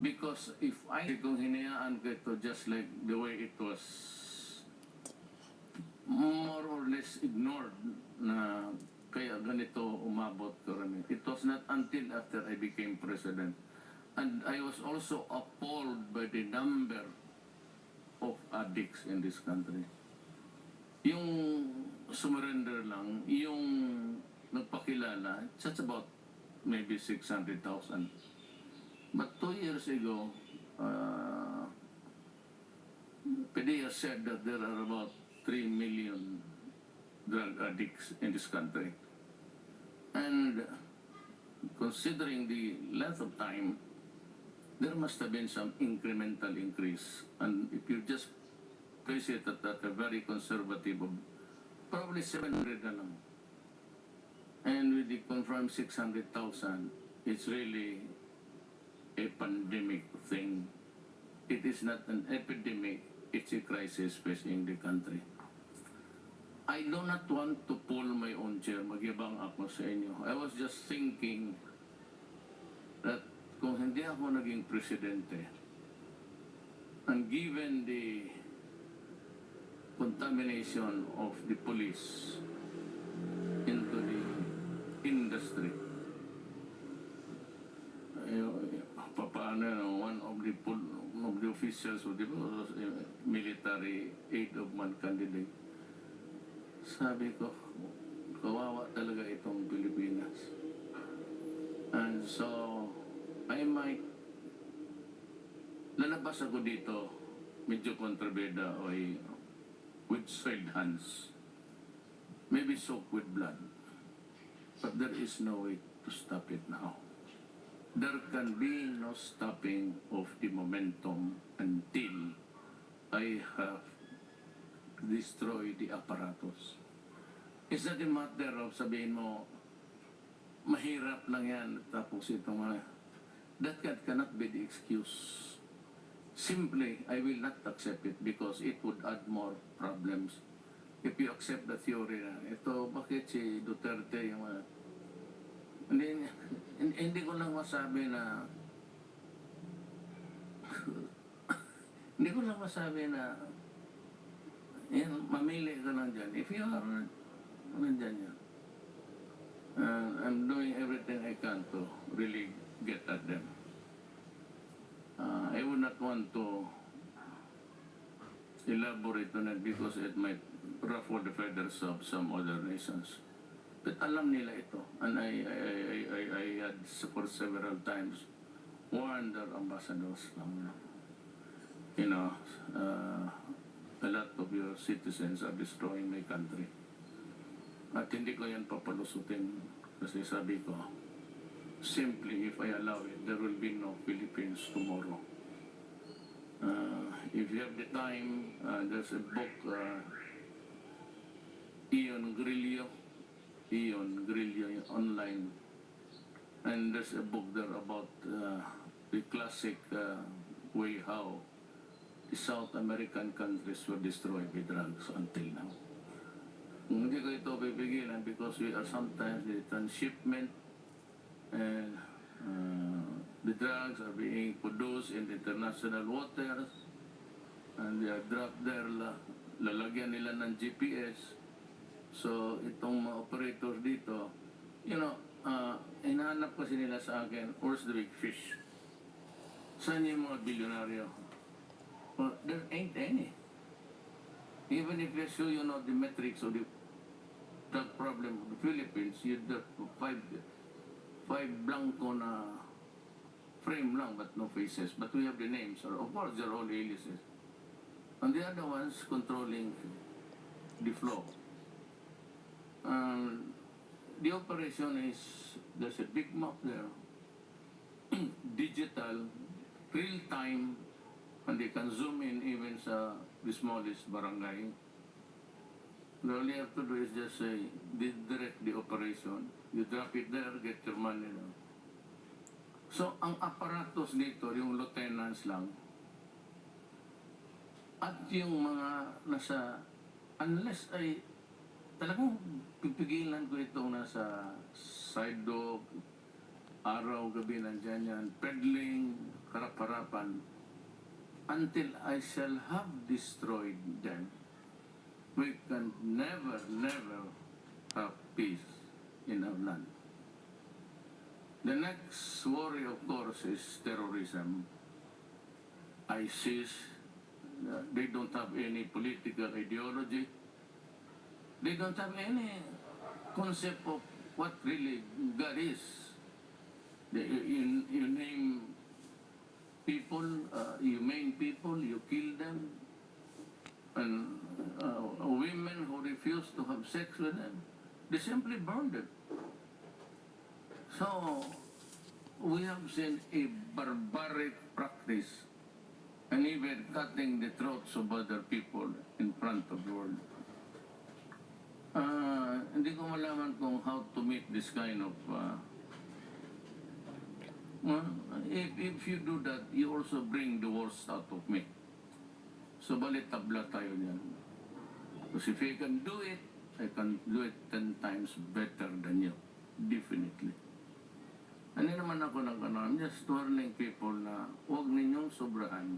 Because if kung hinayaan ko ito just like the way it was more or less ignored na kaya ganito umabot karami. It was not until after I became president. And I was also appalled by the number of addicts in this country. Yung surrender lang, yung nagpakilala, it's about maybe 600,000. But 2 years ago, PDEA said that there are about 3 million drug addicts in this country. And considering the length of time, there must have been some incremental increase. And if you just place it at a very conservative, probably 700 na lang. And with the confirmed 600,000, it's really a pandemic thing. It is not an epidemic, it's a crisis facing the country. I do not want to pull my own chair, magyabang ako sa inyo. I was just thinking that kung hindi ako naging presidente, and given the contamination of the police into the industry, paano one of the officials of the military aid of man candidate, sabi ko, kawawa talaga itong Pilipinas. And so, I might lalabas ako dito, medyo kontrabeda o with soiled hands, maybe soaked with blood. But there is no way to stop it now. There can be no stopping of the momentum until I have destroyed the apparatus. It's not a matter of sabihin mo, mahirap lang yan, tapos itong mga, that cannot be the excuse. Simply, I will not accept it because it would add more problems. If you accept the theory na, ito, bakit si Duterte yung hindi ko lang masabi na hindi ko lang masabi na yan, mamili ka lang dyan. If you are nandyan yan. I'm doing everything I can to really get at them. I would not want to elaborate on it because it might ruffle the feathers of some other nations. But alam nila ito. And I had for several times warned their ambassadors. A lot of your citizens are destroying my country. At hindi ko yan papalusutin kasi sabi ko, simply if I allow it, there will be no Philippines tomorrow. If you have the time, there's a book, Ion Grillo online, and there's a book there about the classic way how the South American countries were destroyed by drugs until now. Hindi ko ito pipigilan because we are sometimes the transshipment and the drugs are being produced in international waters and they are dropped there, lalagyan nila ng GPS. So, itong mga operators dito, hinahanap kasi nila sa akin, where's the big fish? Saan yung mga bilyonaryo? Well, there ain't any. Even if you show the metrics of the drug problem of the Philippines, you'd have five blanco na frame lang, but no faces. But we have the names, or of course, they're all aliases. And the other ones controlling the flow. The operation is, there's a big map there, digital, real time, and they can zoom in even sa the smallest barangay. All you have to do is just direct the operation. You drop it there, get your money. So, ang apparatus dito, yung lieutenants lang, at yung mga nasa, unless ay talagang pipigilan ko itong nasa side dog, araw-gabi nandyan yan, peddling, karap-harapan, until I shall have destroyed them, we can never, never have peace in our land. The next worry, of course, is terrorism. ISIS, they don't have any political ideology. They don't have any concept of what really God is. You name people, you maim people, you kill them, and women who refuse to have sex with them, they simply burn them. So, we have seen a barbaric practice and even cutting the throats of other people in front of the world. Hindi ko malaman kung how to meet this kind of if you do that, you also bring the worst out of me. So balitabla tayo niyan. Because if I can do it, I can do it 10 times better than you. Definitely. Ano naman ako I'm just warning people na huwag ninyong sobrahan,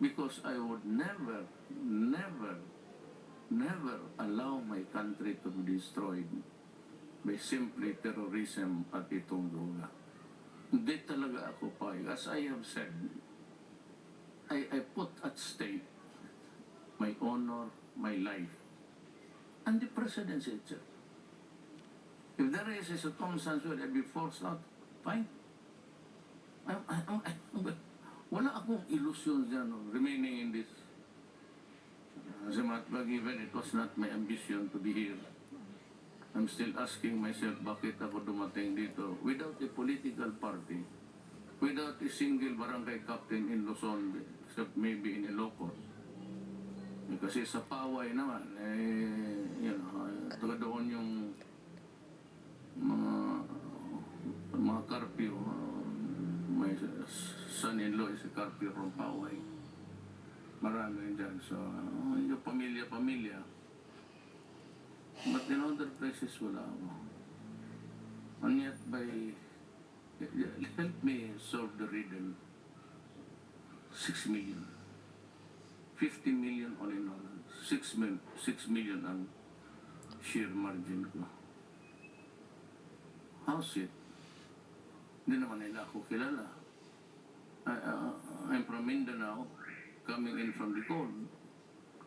because I would never, never, never allow my country to be destroyed by simply terrorism at itong droga. Hindi talaga ako payag. As I have said, I put at stake my honor, my life, and the presidency itself. If there is a circumstance where I be forced out, fine. Wala akong illusions dyan remaining in this. As a matter of fact, even it was not my ambition to be here. I'm still asking myself, bakit ako dumating dito without a political party, without a single barangay captain in Luzon, except maybe in Ilocos. Kasi sa Paway naman, taga doon yung mga curfew. My son-in-law is a curfew from Paway. Marami dyan. So, yung pamilya-pamilya. But in other places, wala ako. And yet, help me solve the riddle. 6 million. 50 million all in all. 6 million ang sheer margin ko. How's it? Hindi naman nila ako kilala. I'm from Mindanao, coming in from the cold.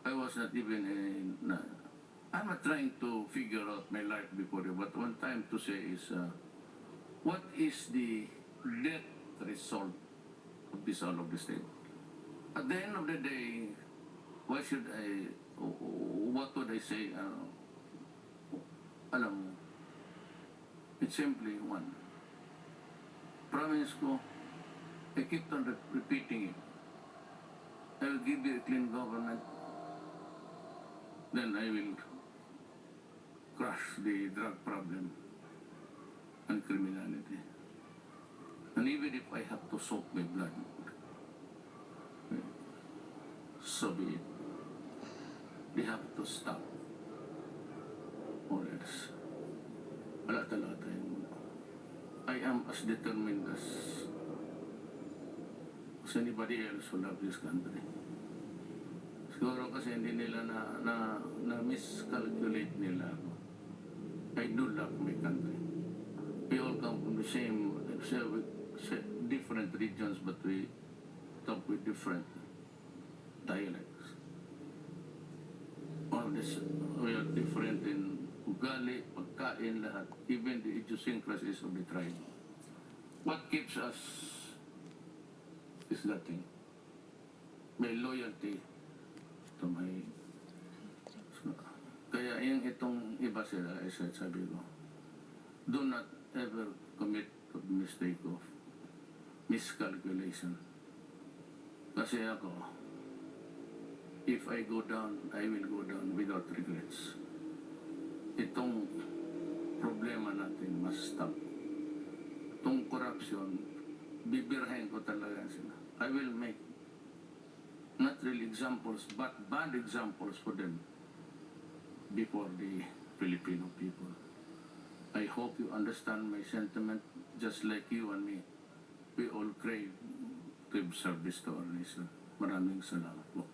I was not even I'm not trying to figure out my life before you, but one time to say is, what is the net result of this all of this thing? At the end of the day, what would I say? Alam mo, it's simply one. Promise ko, I keep on repeating it. I will give you a clean government, then I will crush the drug problem and criminality. And even if I have to soak my blood, so be it. They have to stop, or else wala talaga tayong mundo. I am as determined as anybody else who love this country. Siguro kasi hindi nila na miscalculate nila ako. I do love my country. We all come from the same different regions, but we talk with different dialects. All this, we are different in ugali, pagkain, lahat. Even the idiosyncrasies of the tribe. What keeps us is that thing. My loyalty to my... Kaya itong iba sila, sabi ko, do not ever commit the mistake of miscalculation. Kasi ako, if I go down, I will go down without regrets. Itong problema natin must stop. Itong corruption, bibirahin ko talaga sila. I will make not really examples, but bad examples for them before the Filipino people. I hope you understand my sentiment, just like you and me. We all crave service to our nation. Maraming salamat po.